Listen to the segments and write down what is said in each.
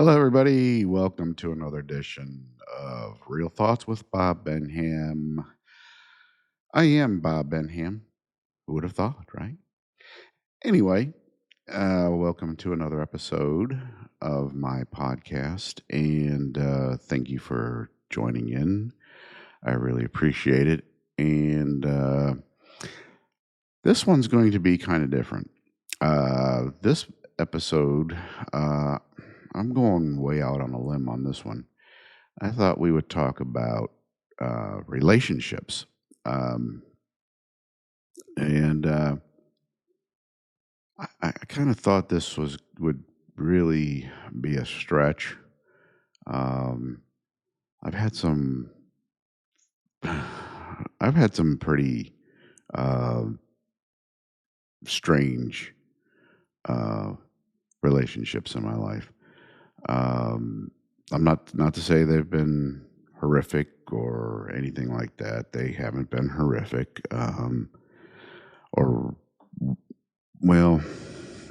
Hello, everybody. Welcome to another edition of Real Thoughts with Bob Benham. I am Bob Benham. Who would have thought, right? Anyway, welcome to another episode of my podcast, and thank you for joining in. I really appreciate it. And this one's going to be kind of different. This episode, uh, I'm going way out on a limb on this one. I thought we would talk about relationships, um, and I kind of thought this would really be a stretch. Um, I've had some, I've had some pretty uh, strange uh, relationships in my life. Um, I'm not to say they've been horrific or anything like that. They haven't been horrific. Or well,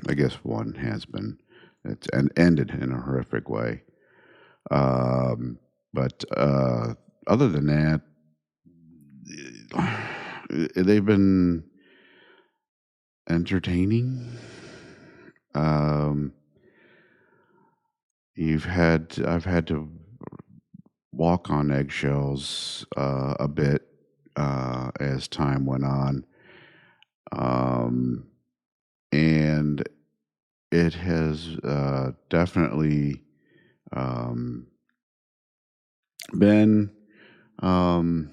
I guess one has been. It's ended in a horrific way. Um, but other than that, they've been entertaining. Um, I've had to walk on eggshells a bit as time went on, and it has definitely um, been. Um,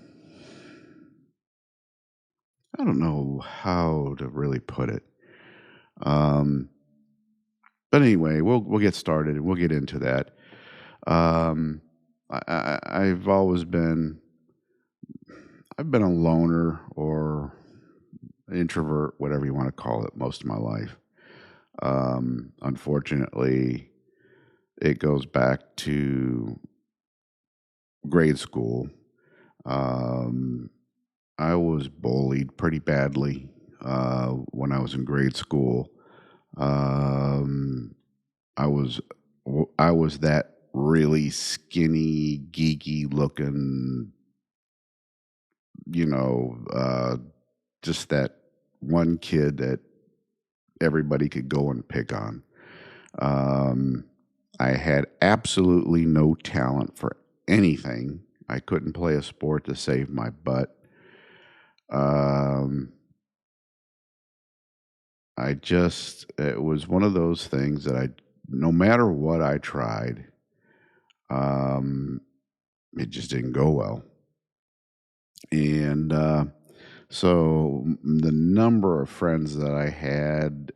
I don't know how to really put it. Um, but anyway, we'll get started and we'll get into that. Um, I've always been I've been a loner or introvert, whatever you want to call it, most of my life. Unfortunately, it goes back to grade school. Um, I was bullied pretty badly when I was in grade school. Um, I was that really skinny, geeky looking, you know, just that one kid that everybody could go and pick on. Um, I had absolutely no talent for anything. I couldn't play a sport to save my butt. Um, it was one of those things that no matter what I tried, um, it just didn't go well. And the number of friends that I had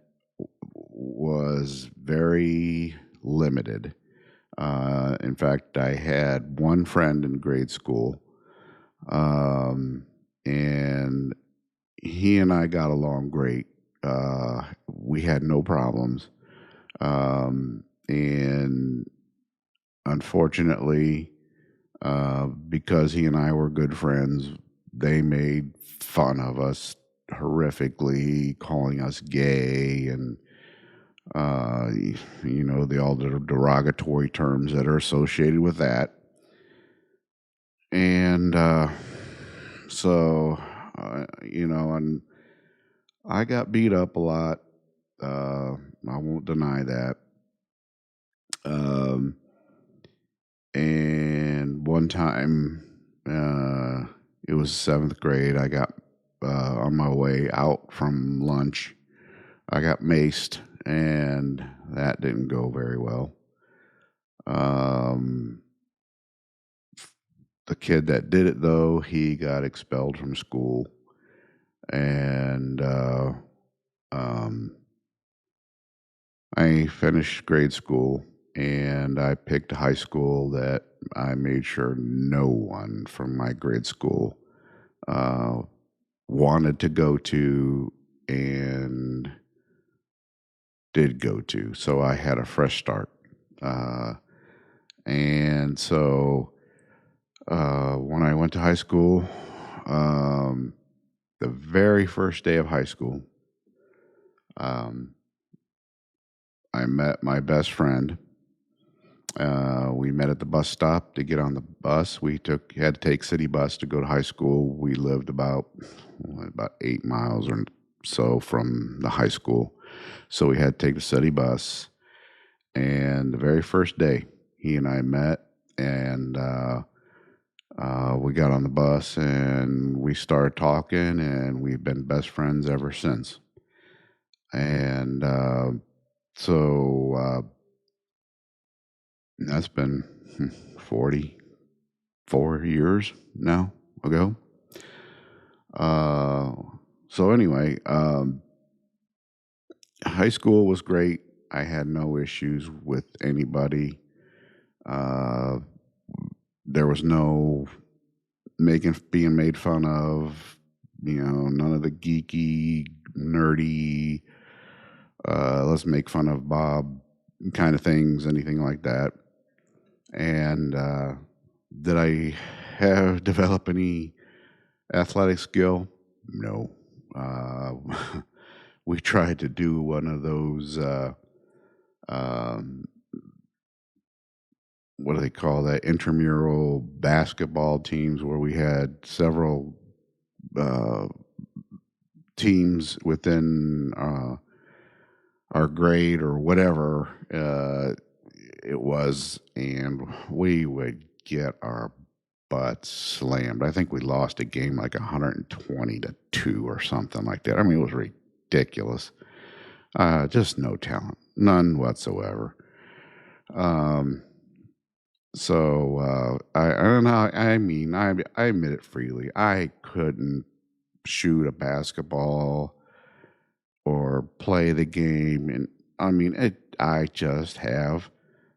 was very limited. In fact, I had one friend in grade school, um, and he and I got along great. We had no problems. And unfortunately, because he and I were good friends, they made fun of us horrifically, calling us gay and all the derogatory terms that are associated with that. And so, and I got beat up a lot. I won't deny that. Um, and one time, it was seventh grade. I got on my way out from lunch. I got maced, and that didn't go very well. Um, the kid that did it, though, he got expelled from school, and um, I finished grade school, and I picked a high school that I made sure no one from my grade school uh, wanted to go to and did go to. So I had a fresh start. Uh, and so when I went to high school, um, the very first day of high school, um, I met my best friend, We met at the bus stop to get on the bus. We had to take city bus to go to high school. We lived about 8 miles or so from the high school, so we had to take the city bus. And the very first day, he and I met, and we got on the bus and we started talking, and we've been best friends ever since. And so that's been 44 years now ago. Uh, so anyway, high school was great. I had no issues with anybody. Uh, there was no being made fun of. None of the geeky, nerdy, let's make fun of Bob kind of things, anything like that. And did I have develop any athletic skill? No. Uh, we tried to do one of those. Um, what do they call that? Intramural basketball teams, where we had several uh, teams within our grade or whatever it was, and we would get our butts slammed. I think we lost a game like 120-2 or something like that. I mean, it was ridiculous. Just no talent, none whatsoever. So I don't know. I mean, I admit it freely. I couldn't shoot a basketball or play the game, and I mean, I just have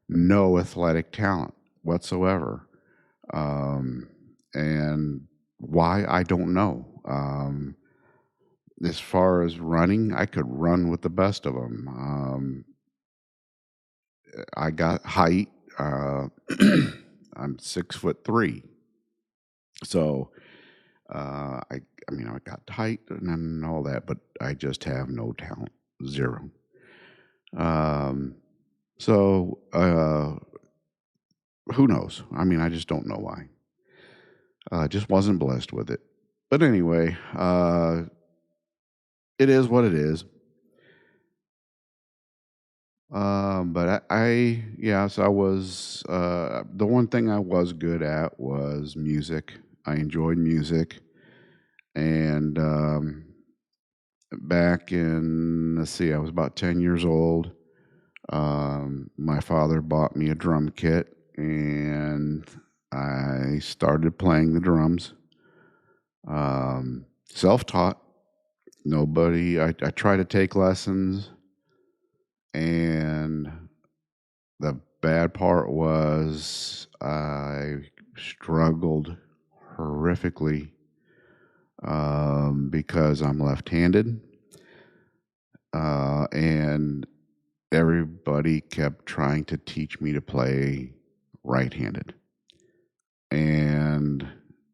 no athletic talent whatsoever. And why, I don't know. As far as running, I could run with the best of them. I got height. I'm 6'3", so I mean, I got height and all that, but I just have no talent, zero. So who knows? I mean, I just don't know why. Just wasn't blessed with it. But anyway, it is what it is. But yes, I was, the one thing I was good at was music. I enjoyed music. And back in, let's see, I was about 10 years old. My father bought me a drum kit, and I started playing the drums. Self-taught. I tried to take lessons, and the bad part was I struggled horrifically because I'm left-handed, and everybody kept trying to teach me to play right-handed, and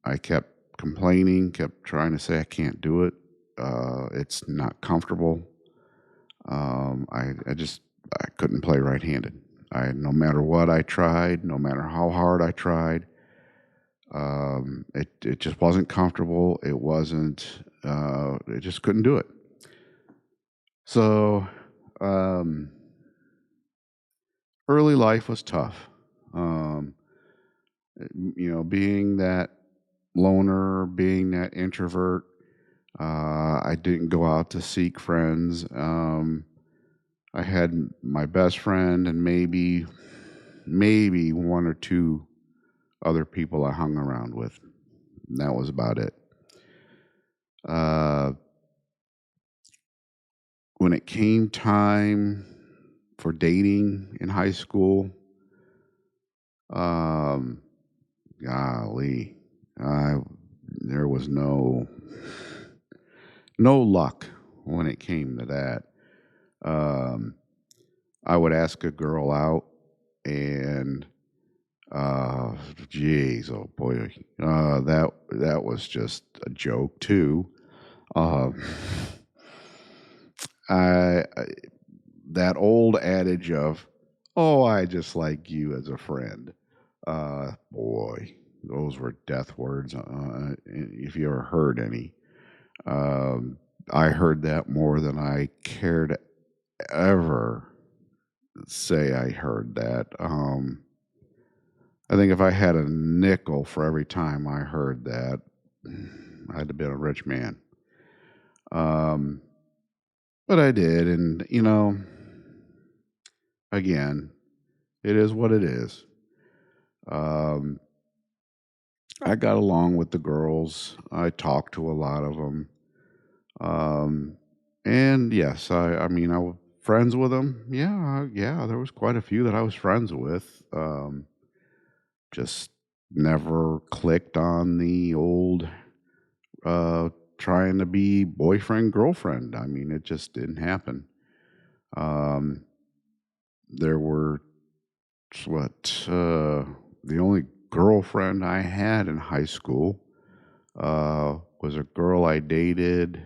I kept complaining, kept trying to say I can't do it. It's not comfortable. I couldn't play right-handed. No matter what I tried, no matter how hard I tried, it just wasn't comfortable. It wasn't. It just couldn't do it. So, early life was tough. Being that loner, being that introvert, I didn't go out to seek friends. I had my best friend and maybe one or two other people I hung around with. And that was about it. When it came time for dating in high school, golly, there was no luck when it came to that. I would ask a girl out, and geez, oh boy, that was just a joke too. I that old adage of Oh, I just like you as a friend. Boy, those were death words. If you ever heard any, um, I heard that more than I cared to ever say I heard that. I think if I had a nickel for every time I heard that, I'd have been a rich man. Um, but I did, and again, it is what it is. Um, I got along with the girls. I talked to a lot of them. Um, and yes, I mean, I was friends with them. Yeah, yeah, there was quite a few that I was friends with. Just never clicked on the old uh, trying to be boyfriend girlfriend. I mean, it just didn't happen. Um, there were what the only girlfriend I had in high school was a girl I dated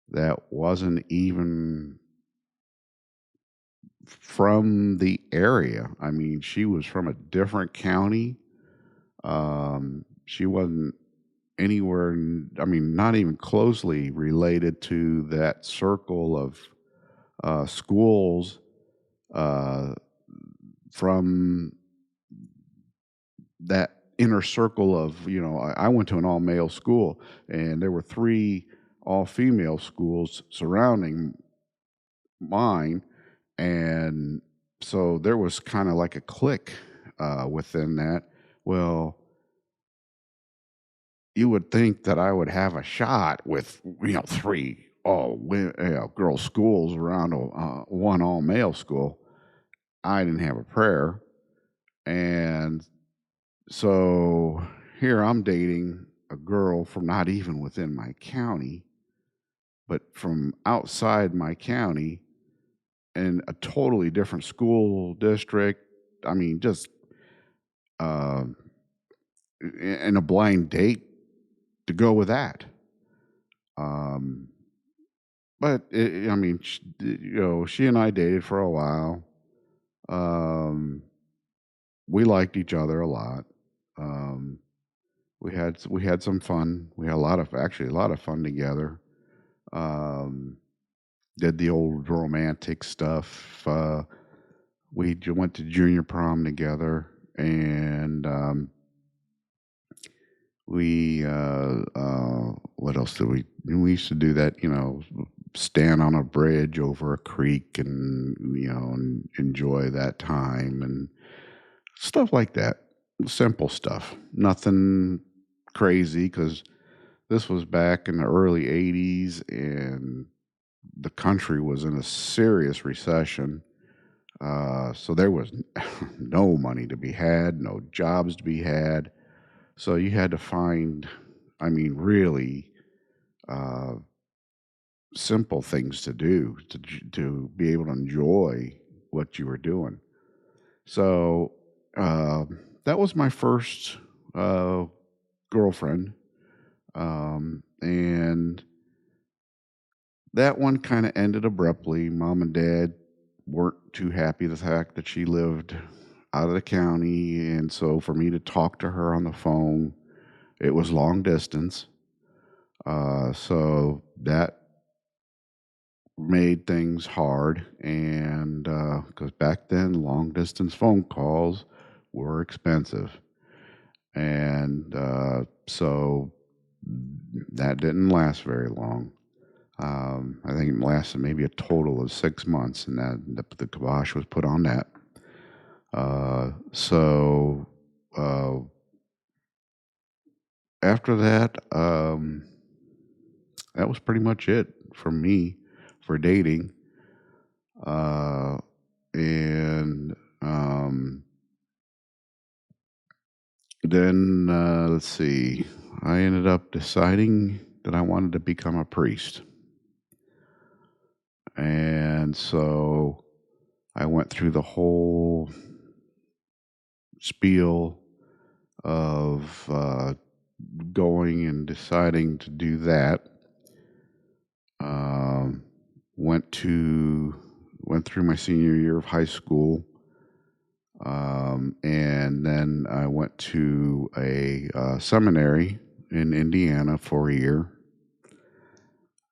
that wasn't even from the area. I mean, she was from a different county. She wasn't anywhere, I mean, not even closely related to that circle of schools uh, from that inner circle of, I went to an all male school, and there were three all female schools surrounding mine. And so there was kind of like a clique within that. Well, you would think that I would have a shot with, three girls schools around one all male school. I didn't have a prayer. And so here I'm dating a girl from not even within my county, but from outside my county in a totally different school district. I mean, just uh, in a blind date to go with that. Um, but I mean, she and I dated for a while. Um, we liked each other a lot. Um, we had some fun. We had a lot of fun together. Um, did the old romantic stuff. We went to junior prom together, and what else did we used to do that, stand on a bridge over a creek and, and enjoy that time and stuff like that. Simple stuff. Nothing crazy, because this was back in the early 80s and the country was in a serious recession. So there was no money to be had, no jobs to be had. So you had to find, I mean, really uh, simple things to do to be able to enjoy what you were doing. So uh, that was my first uh, girlfriend, and that one kind of ended abruptly. Mom and dad weren't too happy the fact that she lived out of the county, and so for me to talk to her on the phone, it was long distance. So that made things hard, and because back then long distance phone calls were expensive, and so that didn't last very long. I think it lasted maybe a total of 6 months, and that the kibosh was put on that. So uh, after that, that was pretty much it for me for dating. Uh, and then let's see, I ended up deciding that I wanted to become a priest. And so I went through the whole spiel of going and deciding to do that. Um, went to went through my senior year of high school, and then I went to a seminary in Indiana for a year.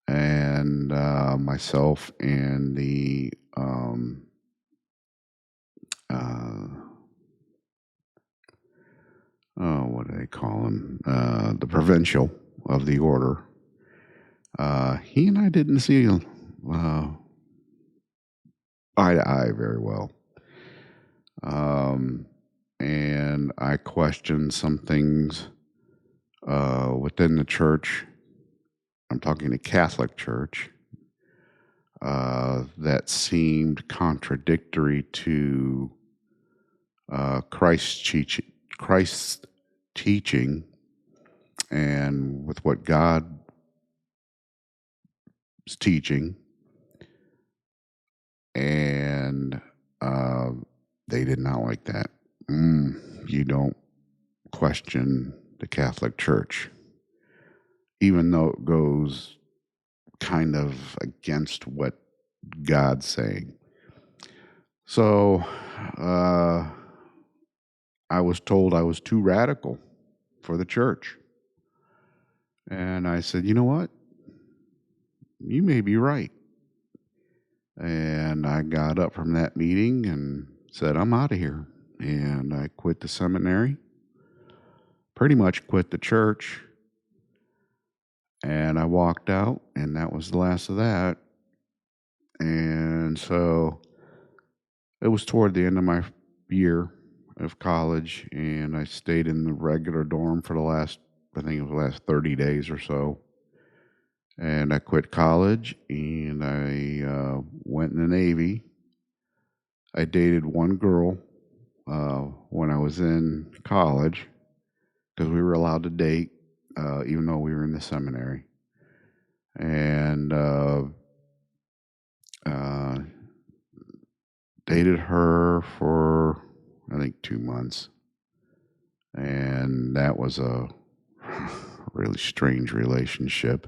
And myself and the uh, what do they call him? The provincial of the order. He and I didn't see eye to eye very well. And I questioned some things within the church. I'm talking the Catholic Church, that seemed contradictory to Christ's teaching and with what God's teaching. And they did not like that. You don't question the Catholic Church, even though it goes kind of against what God's saying. So I was told I was too radical for the church. And I said, you know what? You may be right. And I got up from that meeting and said, I'm out of here. And I quit the seminary, pretty much quit the church. And I walked out, and that was the last of that. And so it was toward the end of my year of college, and I stayed in the regular dorm for I think it was the last 30 days or so. And I quit college, and I went in the Navy. I dated one girl when I was in college, because we were allowed to date, even though we were in the seminary. And dated her for, I think, 2 months. And that was a really strange relationship.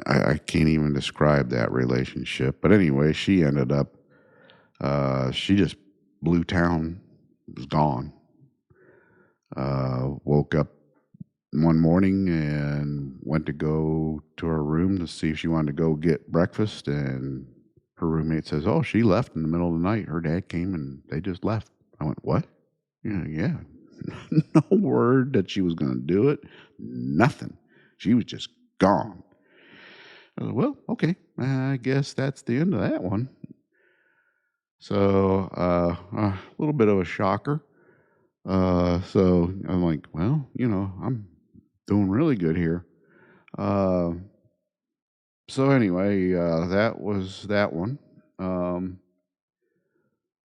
I can't even describe that relationship. But anyway, she ended up, she just blew town, was gone. Woke up one morning and went to go to her room to see if she wanted to go get breakfast. And her roommate says, oh, she left in the middle of the night. Her dad came and they just left. I went, what? Yeah. No word that she was going to do it. Nothing. She was just gone. I said, well, okay. I guess that's the end of that one. So a little bit of a shocker. So I'm like, well, I'm doing really good here. So anyway, that was that one.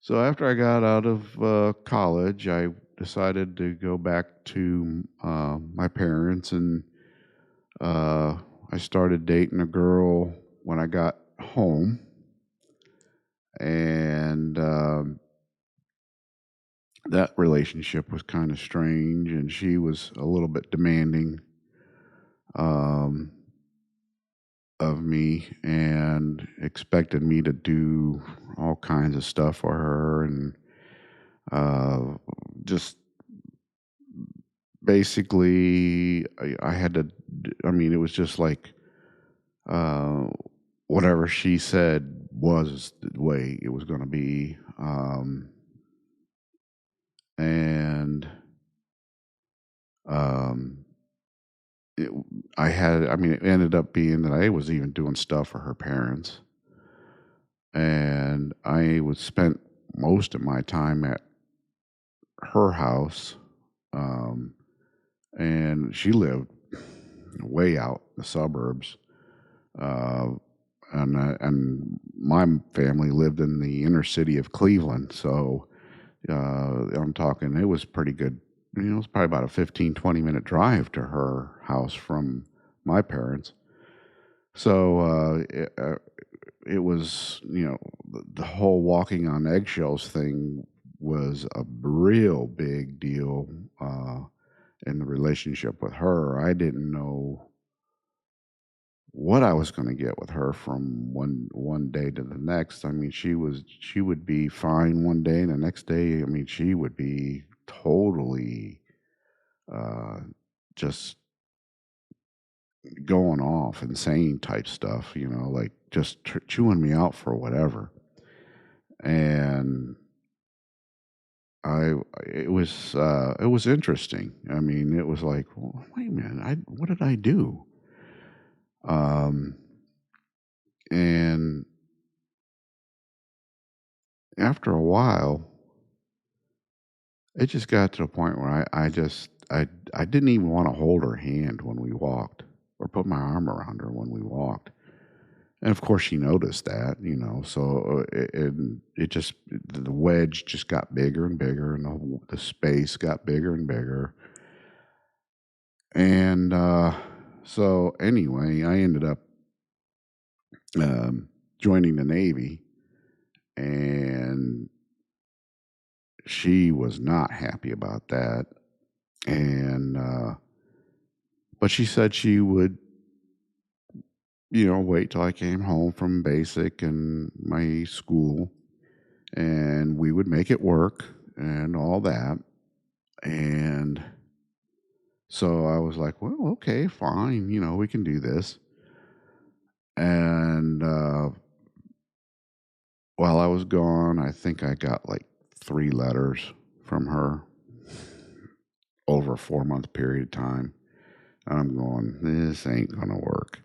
So after I got out of college, I decided to go back to my parents, and I started dating a girl when I got home. And that relationship was kind of strange, and she was a little bit demanding of me and expected me to do all kinds of stuff for her, and just basically I had to, it was just like whatever she said was the way it was going to be. And it, it ended up being that I was even doing stuff for her parents. And I would spend most of my time at her house. And she lived way out in the suburbs. And my family lived in the inner city of Cleveland. So I'm talking, it was pretty good. It was probably about a 15-20 minute drive to her house from my parents. So it was, the whole walking on eggshells thing was a real big deal in the relationship with her. I didn't know what I was going to get with her from one day to the next. I mean, she would be fine one day, and the next day, I mean, she would be totally uh, just going off, insane type stuff. Like just chewing me out for whatever. And I it was interesting. I mean, it was like, well, wait a minute, what did I do? Um, and after a while, it just got to a point where I didn't even want to hold her hand when we walked or put my arm around her when we walked. And of course, she noticed that, So it just the wedge just got bigger and bigger, and the space got bigger and bigger. And so anyway, I ended up joining the Navy, and she was not happy about that. And but she said she would, wait till I came home from basic and my school, and we would make it work and all that. And so I was like, well, okay, fine, we can do this. And while I was gone, I think I got like 3 letters from her over a 4 month period of time. And I'm going, this ain't gonna work.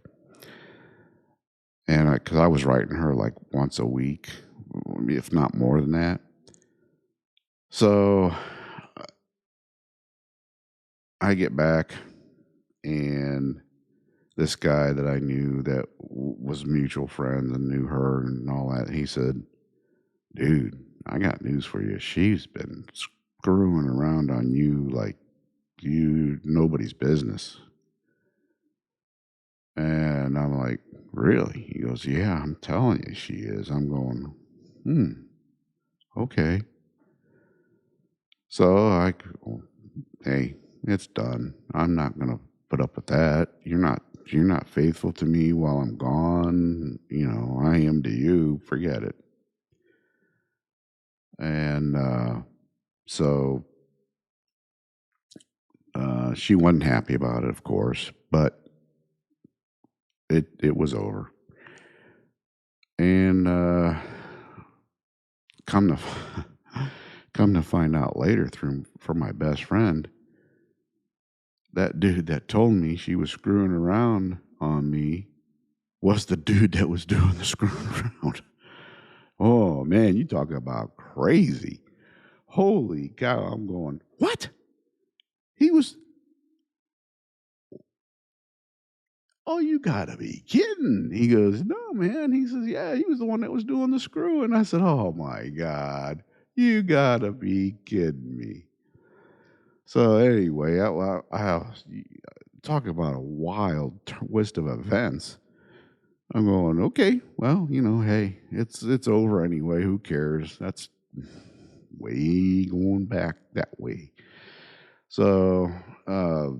And because I was writing her like once a week, if not more than that. So I get back, and this guy that I knew that was mutual friends and knew her and all that, he said, dude, I got news for you. She's been screwing around on you like you nobody's business. And I'm like, really? He goes, yeah, I'm telling you she is. I'm going, okay. So hey, it's done. I'm not gonna put up with that. You're not faithful to me while I'm gone. I am to you. Forget it. And so she wasn't happy about it, of course, but it was over. And come to come to find out later from my best friend, that dude that told me she was screwing around on me was the dude that was doing the screwing around. Oh man, you talk about crazy. Holy cow, I'm going, what? He was, oh, you gotta be kidding. He goes, no, man. He says, yeah, he was the one that was doing the screw. And I said, oh my God, you gotta be kidding me. So anyway, talk about a wild twist of events. I'm going, okay, well, hey, it's over anyway. Who cares? That's way going back that way. So that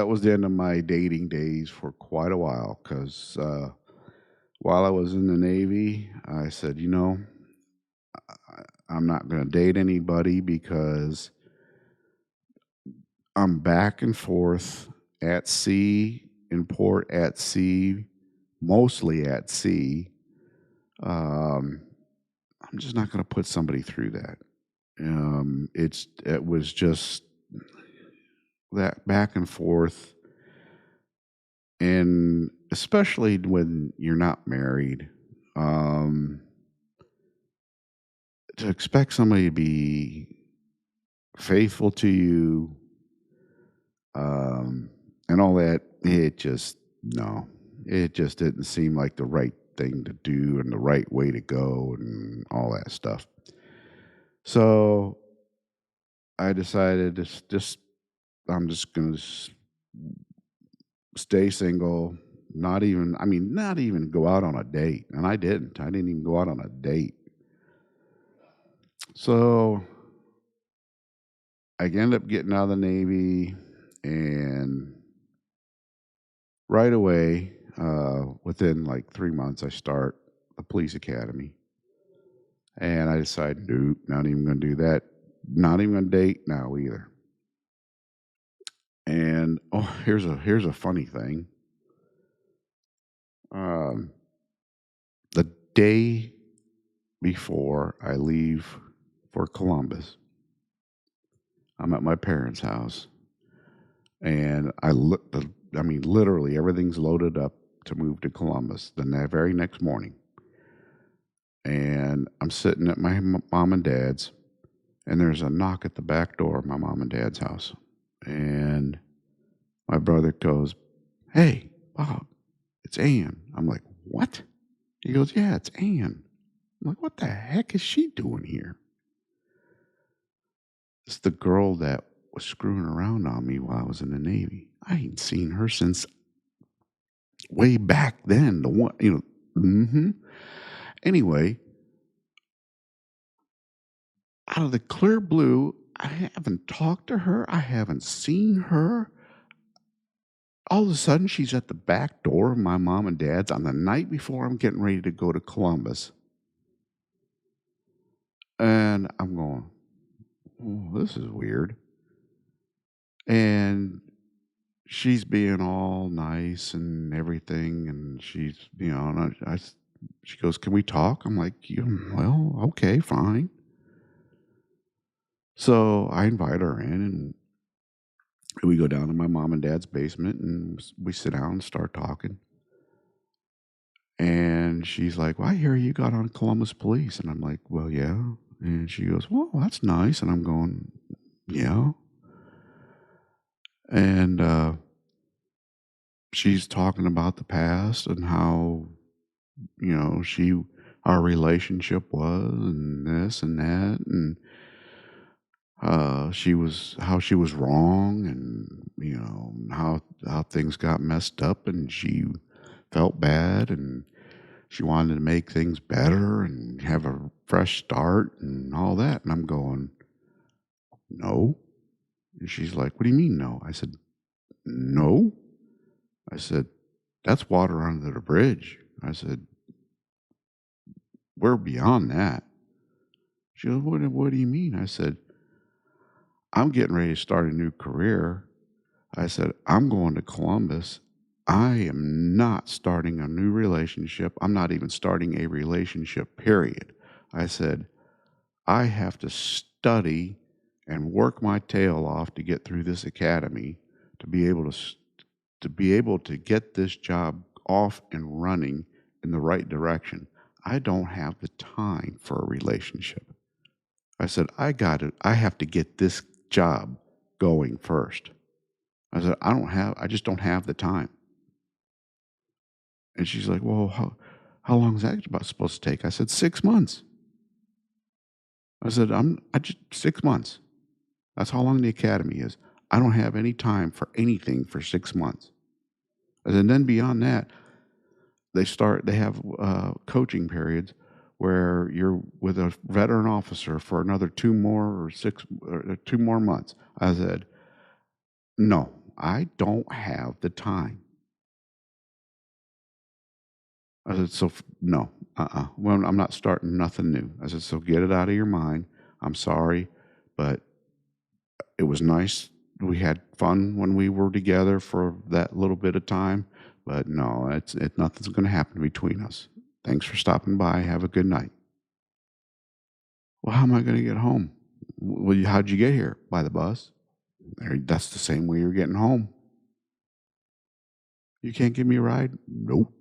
was the end of my dating days for quite a while, because while I was in the Navy, I said, I'm not going to date anybody because I'm back and forth at sea, in port at sea, mostly at sea. Um, I'm just not going to put somebody through that. It was just that back and forth, and especially when you're not married, um, to expect somebody to be faithful to you, and all that, it just didn't seem like the right thing to do and the right way to go and all that stuff. So I decided just I'm just gonna stay single. Not even go out on a date. And I didn't. I didn't even go out on a date. So I ended up getting out of the Navy, and right away, within like 3 months, I start the police academy. And I decided, nope, not even going to do that. Not even going to date now either. And oh, here's a funny thing. Um, the day before I leave for Columbus, I'm at my parents' house, and I mean, literally everything's loaded up to move to Columbus the very next morning. And I'm sitting at my mom and dad's, and there's a knock at the back door of my mom and dad's house. And my brother goes, "Hey, Bob, it's Ann." I'm like, "What?" He goes, "Yeah, it's Ann." I'm like, "What the heck is she doing here?" It's the girl that was screwing around on me while I was in the Navy. I ain't seen her since way back then. The one, Anyway, out of the clear blue, I haven't talked to her. I haven't seen her. All of a sudden, she's at the back door of my mom and dad's on the night before I'm getting ready to go to Columbus. And I'm going, "Oh, this is weird." And she's being all nice and everything. And she's, and she goes, "Can we talk?" I'm like, "Well, okay, fine." So I invite her in, and we go down to my mom and dad's basement, and we sit down and start talking. And she's like, "Well, I hear you got on Columbus Police." And I'm like, "Well, yeah." And she goes, "Well, that's nice." And I'm going, "Yeah." And she's talking about the past and how, our relationship was, and this and that. And how she was wrong, and how things got messed up, and she felt bad, and she wanted to make things better and have a fresh start and all that. And I'm going, "No." And she's like, "What do you mean, no?" I said, "No." I said, "That's water under the bridge." I said, "We're beyond that." She goes, what do you mean?" I said, "I'm getting ready to start a new career." I said, "I'm going to Columbus. I am not starting a new relationship. I'm not even starting a relationship, period." I said, "I have to study and work my tail off to get through this academy to be able to get this job off and running in the right direction. I don't have the time for a relationship." I said, I have to get this job going first." I said, I just don't have the time." And she's like, "Well, how long is that supposed to take?" I said, 6 months. I said, I just 6 months. That's how long the academy is. I don't have any time for anything for 6 months. I said, and then beyond that, they have coaching periods where you're with a veteran officer for another 2 more months. I said, "No, I don't have the time." I said, "So no, well, I'm not starting nothing new." I said, "So get it out of your mind. I'm sorry, but it was nice. We had fun when we were together for that little bit of time, but no, nothing's going to happen between us. Thanks for stopping by. Have a good night." "Well, how am I going to get home?" "Well, how'd you get here?" "By the bus." That's the same way you're getting home." "You can't give me a ride?" "Nope."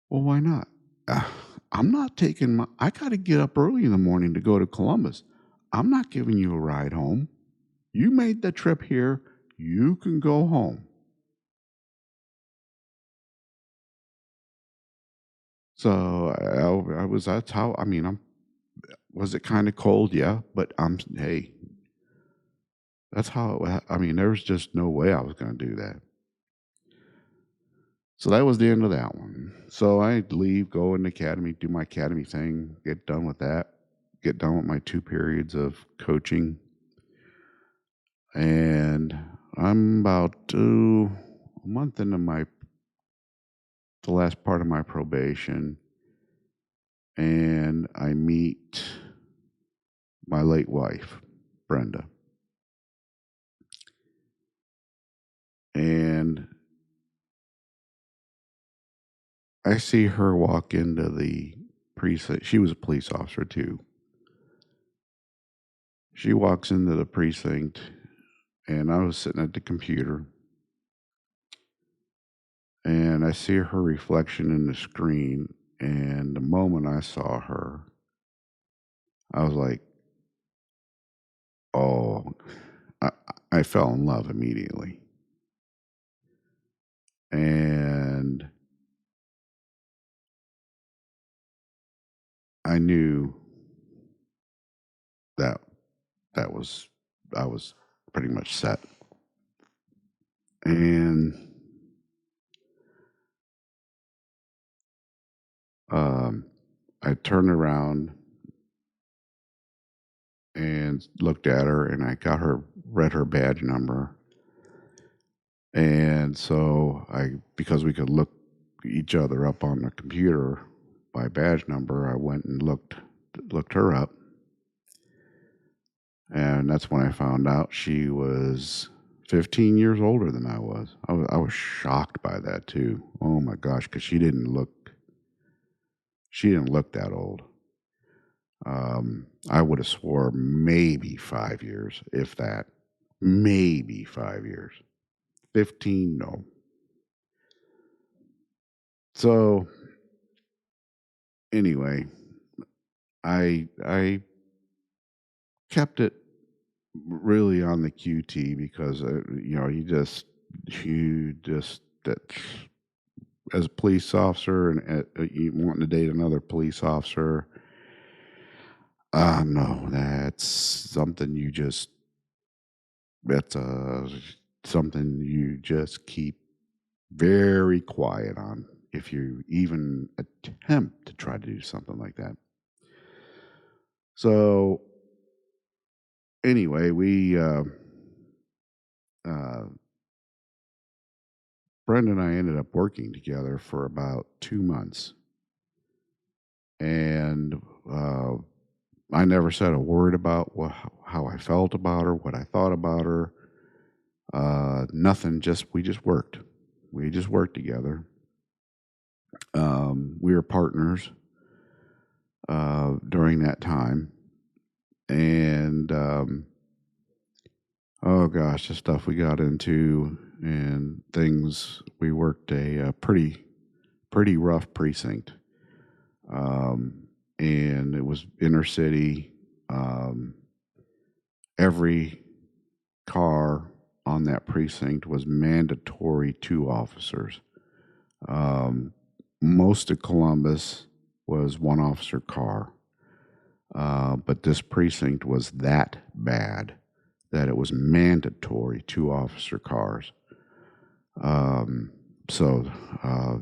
"Well, why not?" "Uh, I'm not taking I got to get up early in the morning to go to Columbus. I'm not giving you a ride home. You made the trip here. You can go home." So that's how, was it kind of cold? Yeah. But hey, that's how, there was just no way I was going to do that. So that was the end of that one. So I leave, go in the academy, do my academy thing, get done with that, get done with my 2 periods of coaching. And I'm about a month into the last part of my probation, and I meet my late wife, Brenda. And I see her walk into the precinct. She was a police officer too. She walks into the precinct, and I was sitting at the computer, and I see her reflection in the screen. And the moment I saw her, I was like, oh, I, I fell in love immediately. And I knew that that was, I was pretty much set. And I turned around and looked at her, and I read her badge number. And so because we could look each other up on the computer by badge number, I went and looked her up. And that's when I found out she was 15 years older than I was. I was shocked by that too. Oh my gosh, because she didn't look that old. I would have swore maybe 5 years, if that. Maybe 5 years. 15, no. So anyway, I kept it really on the QT because you just that as a police officer and you wanting to date another police officer. No, that's something that's something you just keep very quiet on if you even attempt to try to do something like that. So anyway, we Brenda and I ended up working together for about 2 months, and I never said a word about how I felt about her, what I thought about her. Nothing. We just worked. We just worked together. We were partners during that time, and oh gosh, the stuff we got into and things. We worked a pretty rough precinct, and it was inner city. Every car on that precinct was mandatory 2 officers. Most of Columbus was 1 officer car, but this precinct was that bad that it was mandatory 2 officer cars. So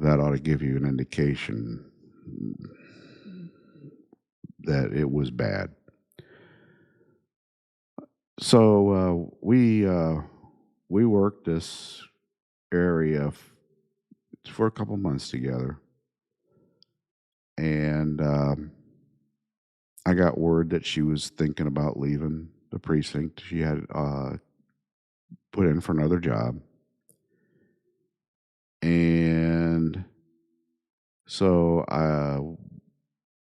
that ought to give you an indication that it was bad. So we worked this area for a couple months together, and I got word that she was thinking about leaving the precinct. She had put in for another job, and so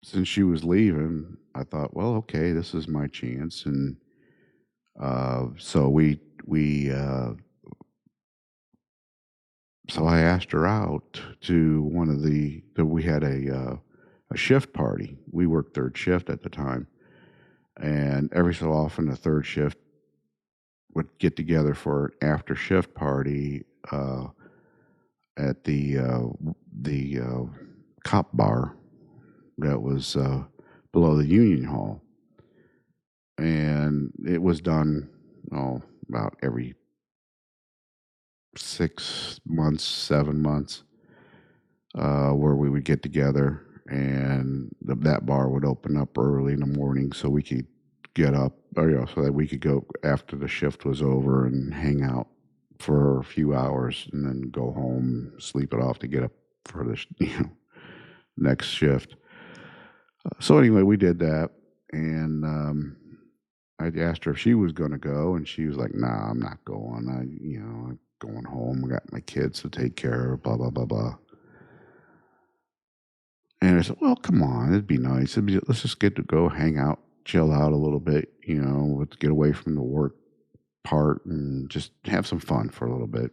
since she was leaving, I thought, well, okay, this is my chance, and so so I asked her out to one of we had a shift party. We worked third shift at the time, and every so often the third shift would get together for an after shift party at the cop bar that was below the Union Hall, and it was done about every 6 months, 7 months, where we would get together, and that bar would open up early in the morning so we could get up, so that we could go after the shift was over and hang out for a few hours and then go home, sleep it off to get up for the next shift. So anyway, we did that, and I asked her if she was going to go, and she was like, "Nah, I'm not going. I'm going home. I got my kids to take care of. Blah blah blah blah." And I said, "Well, come on, it'd be nice. Let's just get to go hang out, chill out a little bit. Let's get away from the work part and just have some fun for a little bit."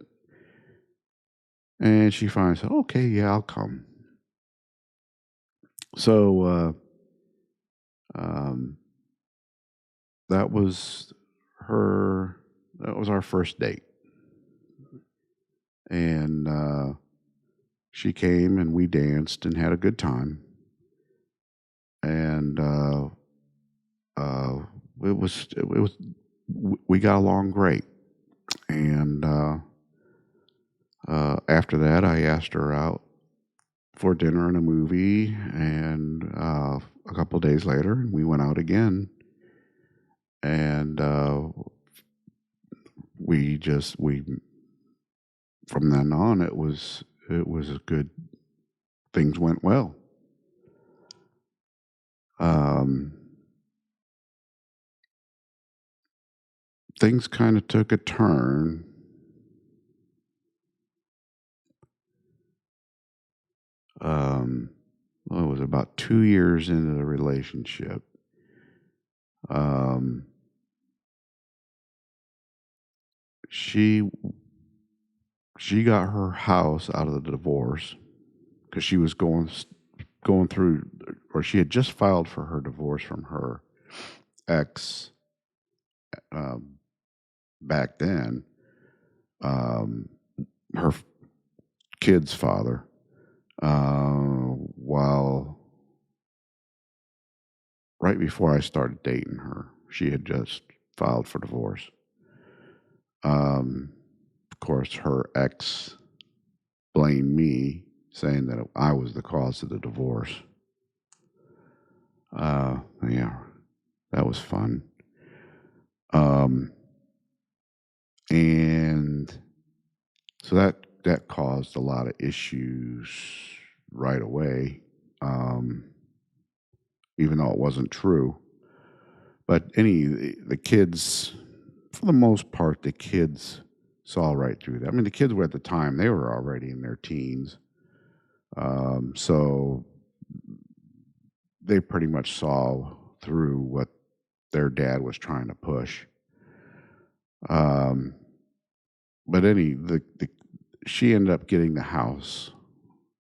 And she finally said, "Okay, yeah, I'll come." So um, that was her. That was our first date, and she came and we danced and had a good time. And uh, we got along great. And after that, I asked her out for dinner and a movie, and a couple days later, we went out again, and we from then on, it was a good. Things went well. Um, Things kind of took a turn. Um, well, it was about 2 years into the relationship. Um, she she got her house out of the divorce because she was going through, or she had just filed for her divorce from her ex um, back then. Um, her kid's father, while right before I started dating her, she had just filed for divorce. Of course, her ex blamed me, saying that I was the cause of the divorce. Yeah, that was fun. Um, and so that caused a lot of issues right away, um, even though it wasn't true. But the kids, for the most part, the kids saw right through that. I mean, the kids were at the time, they were already in their teens. So they pretty much saw through what their dad was trying to push. Um, but she ended up getting the house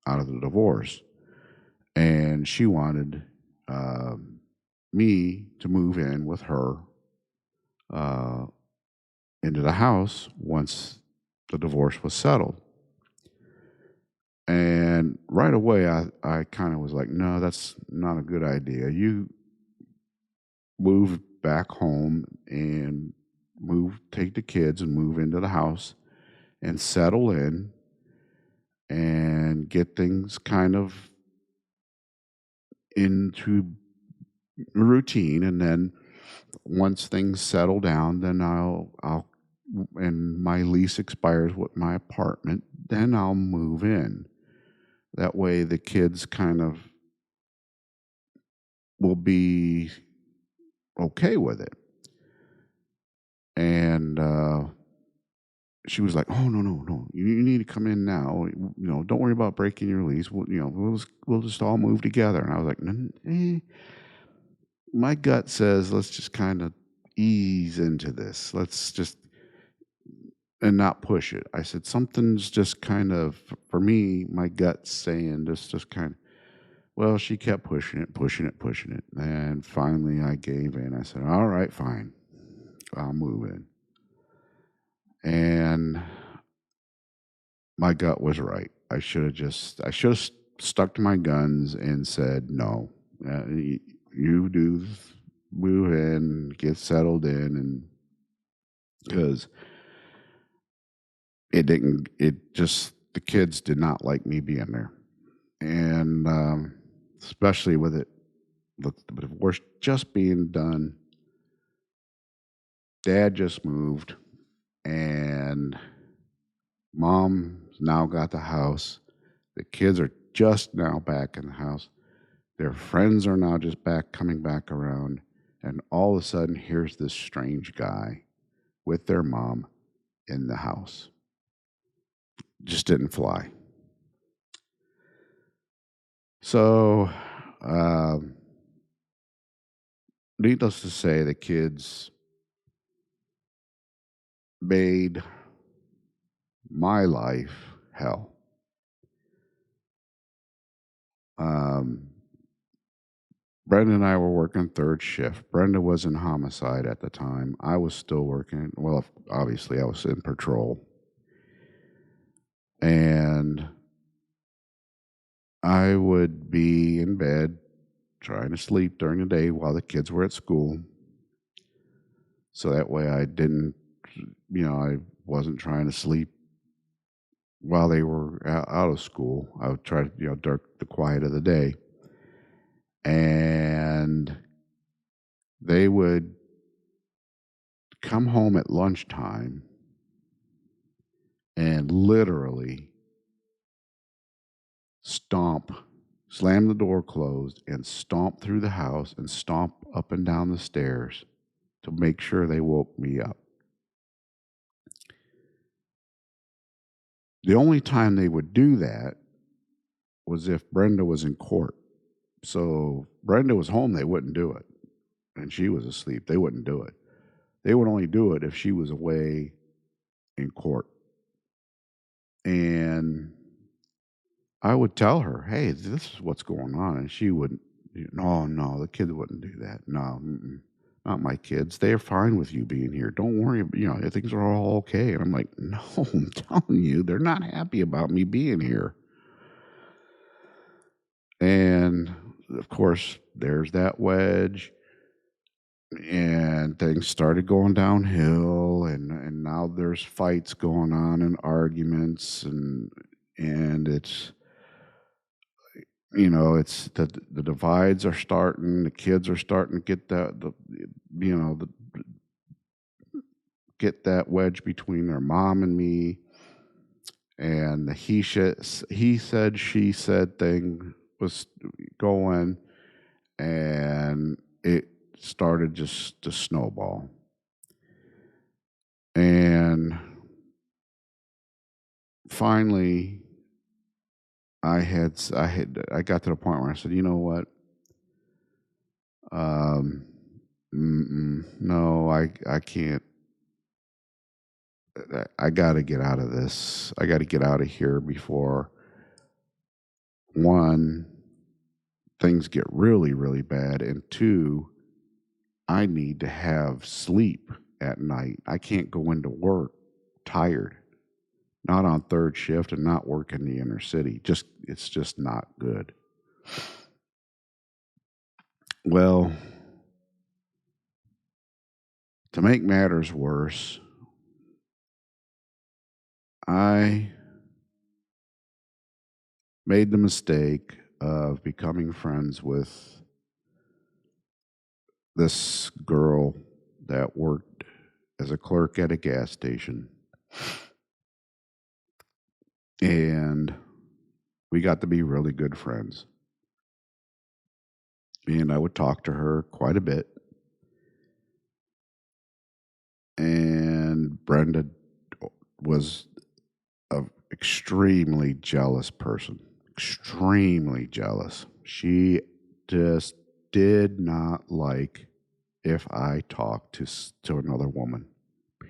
out of the divorce, and she wanted me to move in with her uh, into the house once the divorce was settled. And right away, I kind of was like, no, that's not a good idea. You move back home and take the kids and move into the house and settle in and get things kind of into routine. And then once things settle down, then and my lease expires with my apartment, then I'll move in. That way the kids kind of will be okay with it. And she was like, "Oh, no, no, no! You need to come in now. Don't worry about breaking your lease. We'll just all move together." And I was like, my gut says let's just kind of ease into this. Let's just and not push it. I said something's just kind of for me. My gut's saying this just kind of. Well, she kept pushing it, pushing it, pushing it, and finally I gave in. I said, "All right, fine, I'll move in." And my gut was right. I should have stuck to my guns and said, no, you do move in, get settled in. And because the kids did not like me being there. And especially with the divorce just being done, dad just moved, and Mom's now got the house. The kids are just now back in the house. Their friends are now just coming back around. And all of a sudden, here's this strange guy with their mom in the house. Just didn't fly. So, needless to say, the kids made my life hell. Brenda and I were working third shift. Brenda was in homicide at the time. I was still working. Well, obviously, I was in patrol. And I would be in bed trying to sleep during the day while the kids were at school. So that way I didn't, I wasn't trying to sleep while they were out of school. I would try to, during the quiet of the day. And they would come home at lunchtime and literally slam the door closed and stomp through the house and stomp up and down the stairs to make sure they woke me up. The only time they would do that was if Brenda was in court. So Brenda was home, they wouldn't do it. And she was asleep, they wouldn't do it. They would only do it if she was away in court. And I would tell her, hey, this is what's going on. And she wouldn't, no, the kid wouldn't do that. No, not my kids. They're fine with you being here. Don't worry. Things are all okay. And I'm like, no, I'm telling you, they're not happy about me being here. And of course, there's that wedge. And things started going downhill. And now there's fights going on and arguments. And it's, it's the divides are starting. The kids are starting to get get that wedge between their mom and me, and the he said she said thing was going, and it started just to snowball. And finally, I got to the point where I said, you know what? No, I can't. I got to get out of this. I got to get out of here before, one, things get really, really bad, and two, I need to have sleep at night. I can't go into work tired, not on third shift and not work in the inner city. It's just not good. Well, to make matters worse, I made the mistake of becoming friends with this girl that worked as a clerk at a gas station. And we got to be really good friends. And I would talk to her quite a bit. And Brenda was an extremely jealous person. Extremely jealous. She just did not like if I talked to another woman.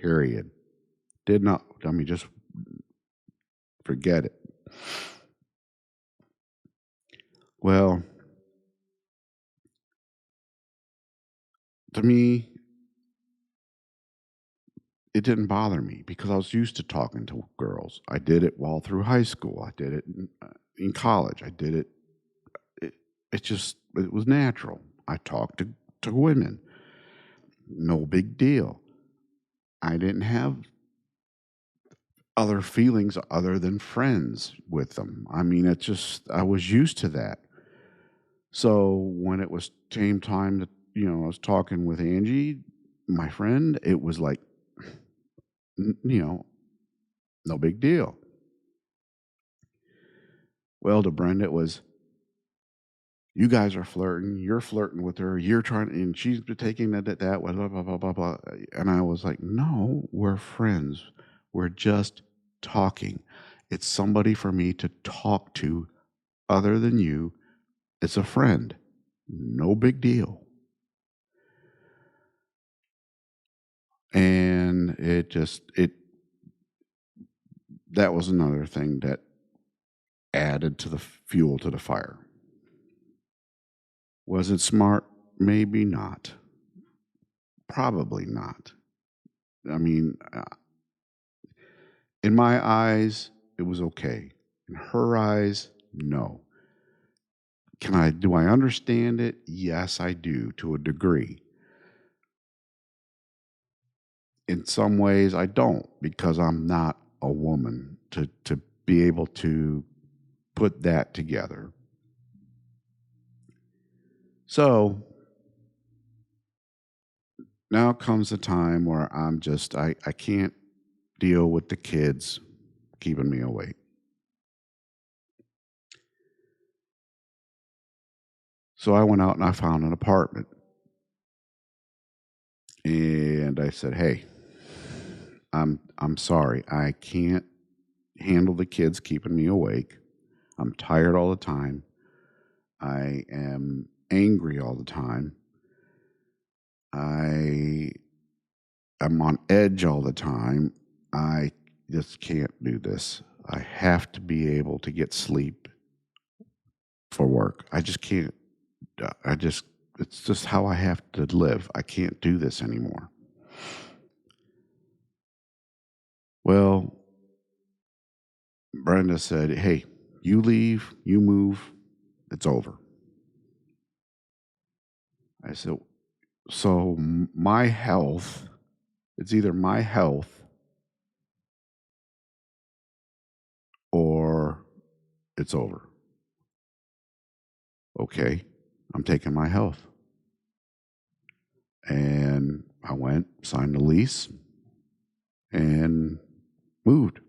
Period. Did not. Just forget it. Well, to me, it didn't bother me because I was used to talking to girls. I did it while through high school. I did it in college. I did it. It was natural. I talked to women. No big deal. I didn't have other feelings other than friends with them. I was used to that. So when it was time that, I was talking with Angie, my friend, it was like, No big deal. Well, to Brenda, it was, you guys are flirting. You're flirting with her. You're trying, and she's taking that, blah, blah, blah, blah, blah. And I was like, no, we're friends. We're just talking. It's somebody for me to talk to other than you. It's a friend. No big deal. And that was another thing that added to the fuel to the fire. Was it smart? Maybe not. Probably not. I mean, in my eyes, it was okay. In her eyes, no. Do I understand it? Yes, I do, to a degree. In some ways, I don't, because I'm not a woman to be able to put that together. So now comes a time where I can't deal with the kids keeping me awake. So I went out and I found an apartment. And I said, "Hey, I'm sorry. I can't handle the kids keeping me awake. I'm tired all the time. I am angry all the time. I am on edge all the time. I just can't do this. I have to be able to get sleep for work. I just can't. It's just how I have to live. I can't do this anymore." Well, Brenda said, "Hey, you leave, you move, it's over." I said, "So my health, it's either my health or it's over." Okay, I'm taking my health. And I went, signed the lease, and moved.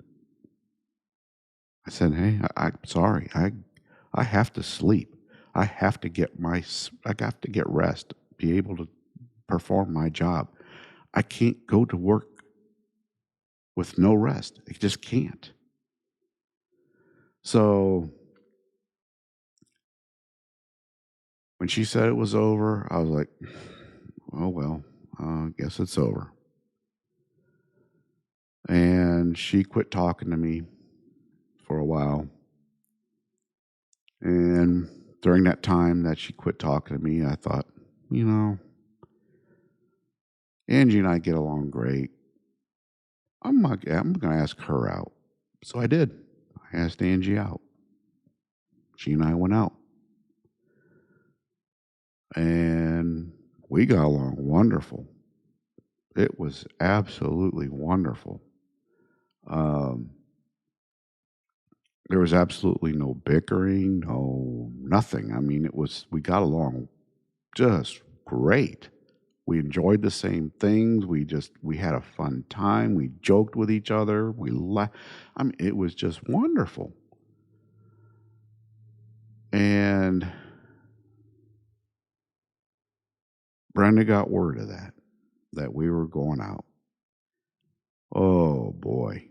I said, "Hey, I'm sorry. I have to sleep. I have to I have to get rest, be able to perform my job. I can't go to work with no rest. I just can't." So when she said it was over, I was like, "Oh well, I guess it's over." And she quit talking to me for a while. And during that time that she quit talking to me, I thought, you know, Angie and I get along great. I'm going to ask her out. So I did. I asked Angie out. She and I went out. And we got along wonderful. It was absolutely wonderful. Um, there was absolutely no bickering, no nothing. I mean, we got along just great. We enjoyed the same things. We had a fun time. We joked with each other. We laughed. I mean, it was just wonderful. And Brenda got word of that we were going out. Oh boy.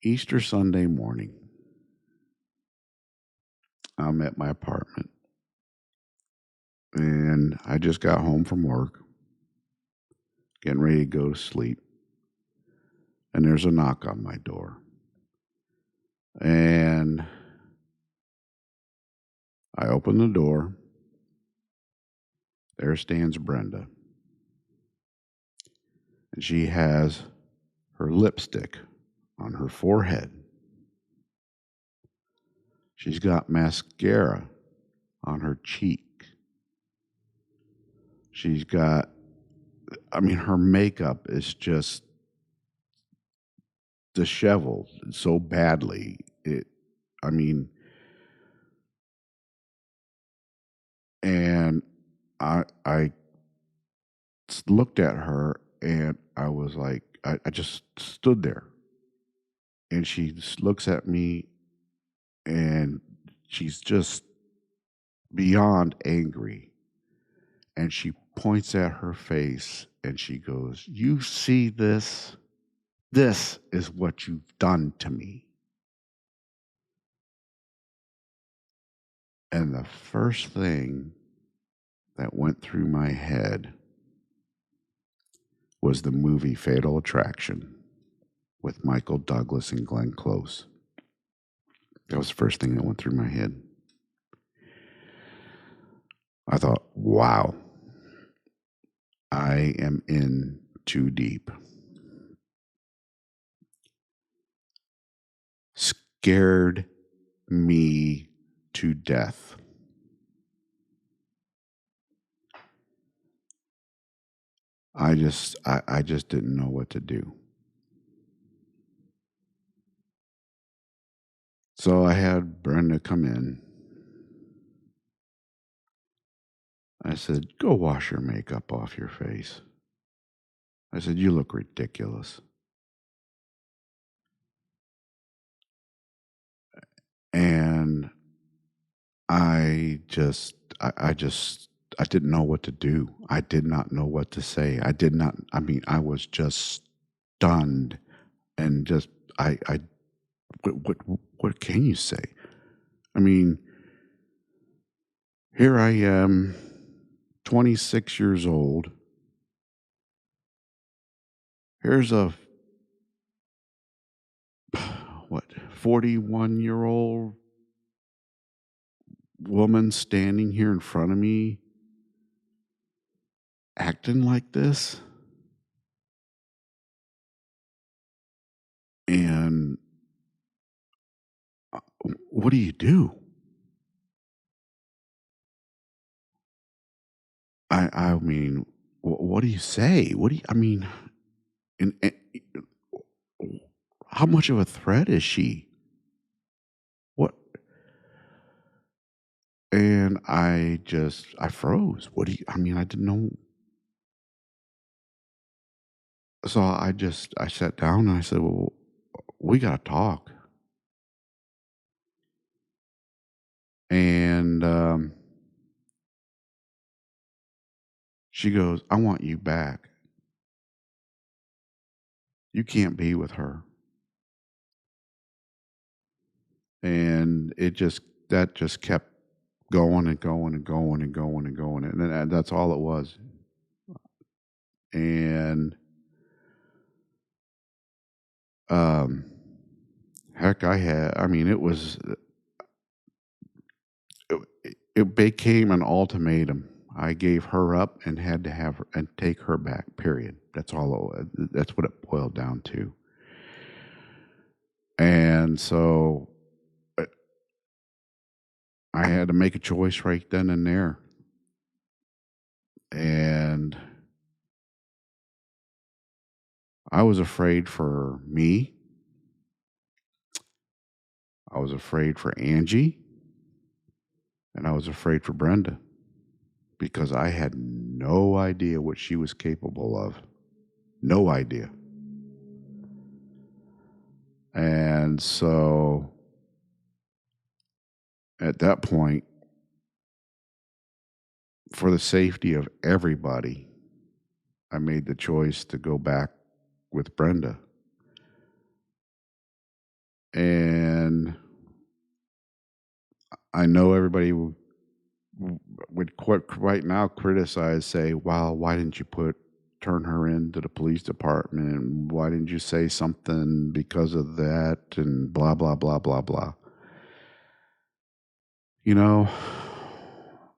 Easter Sunday morning, I'm at my apartment and I just got home from work, getting ready to go to sleep. And there's a knock on my door. And I open the door. There stands Brenda. And she has her lipstick on her forehead. She's got mascara on her cheek. She's got, I mean, her makeup is just disheveled so badly. I mean, and I looked at her, and I was like, I just stood there. And she just looks at me, and she's just beyond angry. And she points at her face and she goes, "You see this? This is what you've done to me." And the first thing that went through my head was the movie Fatal Attraction with Michael Douglas and Glenn Close. That was the first thing that went through my head. I thought, wow, I am in too deep. Scared me to death. I just didn't know what to do. So I had Brenda come in. I said, "Go wash your makeup off your face." I said, "You look ridiculous." And I didn't know what to do. I did not know what to say. I was just stunned and just, what can you say? I mean, here I am, 26 years old. Here's a, what, 41-year-old woman standing here in front of me acting like this. And what do you do? I mean, what do you say? What do you, I mean, and how much of a threat is she? What? And I froze. What do you, I mean, I didn't know. So I sat down and I said, "Well, we got to talk." And she goes, "I want you back. You can't be with her." And that just kept going and going and going and going and going. And then that's all it was. And um, heck, I mean, it became an ultimatum. I gave her up and had to have her and take her back, period. That's what it boiled down to. And so uh, I had to make a choice right then and there. And I was afraid for me. I was afraid for Angie. And I was afraid for Brenda because I had no idea what she was capable of. No idea. And so at that point, for the safety of everybody, I made the choice to go back with Brenda. And I know everybody would right now criticize, say, "Well, why didn't you turn her into the police department? Why didn't you say something because of that?" And blah, blah, blah, blah, blah. You know,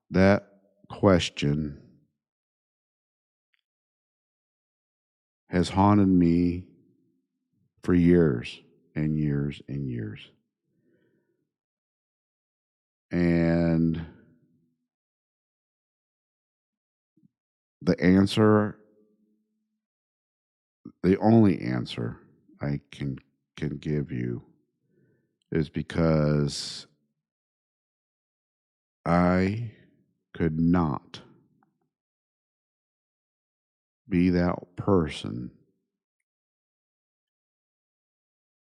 that question has haunted me for years and years and years. And the answer, the only answer I can give you is because I could not be that person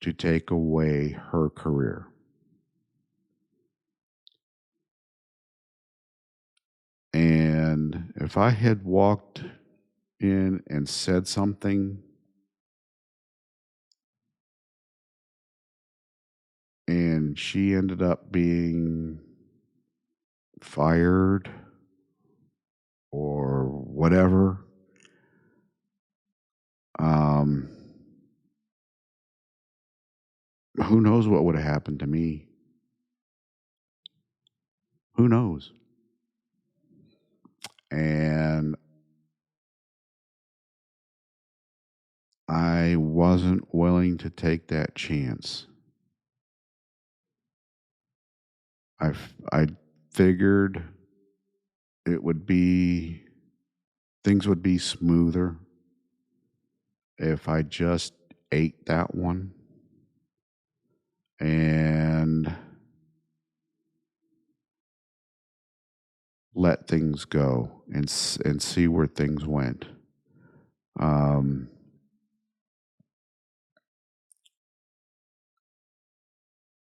to take away her career. And if I had walked in and said something and she ended up being fired or whatever, um, who knows what would have happened to me? Who knows? And I wasn't willing to take that chance. I figured it would be things would be smoother if I just ate that one and let things go and see where things went. Um,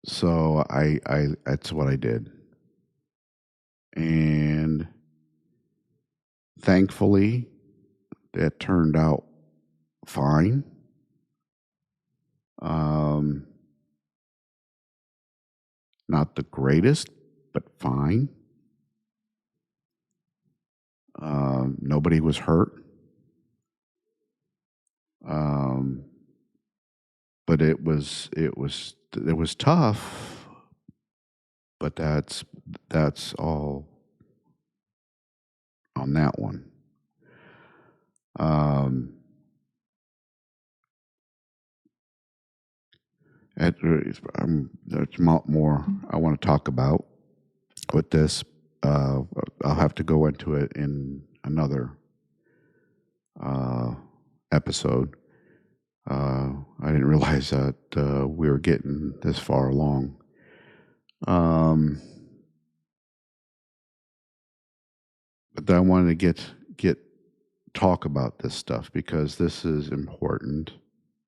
so I that's what I did, and thankfully that turned out fine. Um, Not the greatest, but fine. Nobody was hurt. Um, but it was tough, but that's all on that one. Um, there's more I want to talk about with this. Uh, I'll have to go into it in another uh, episode. I didn't realize that we were getting this far along. Um, but I wanted to get talk about this stuff because this is important.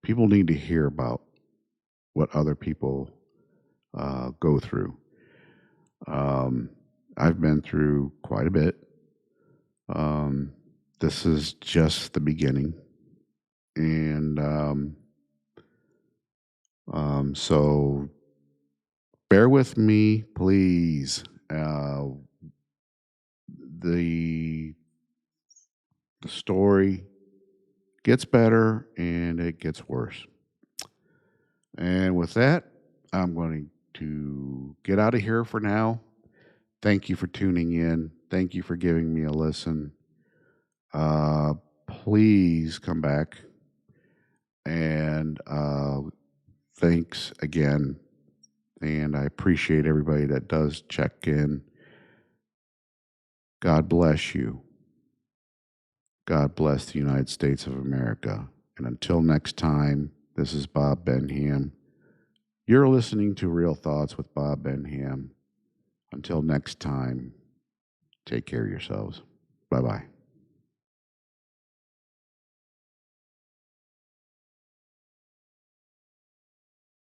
People need to hear about what other people go through. Um, I've been through quite a bit. Um, this is just the beginning, and so bear with me, please. The the story gets better and it gets worse. And with that, I'm going to get out of here for now. Thank you for tuning in. Thank you for giving me a listen. Uh, Please come back. And thanks again. And I appreciate everybody that does check in. God bless you. God bless the United States of America. And until next time, this is Bob Benham. You're listening to Real Thoughts with Bob Benham. Until next time, take care of yourselves. Bye bye.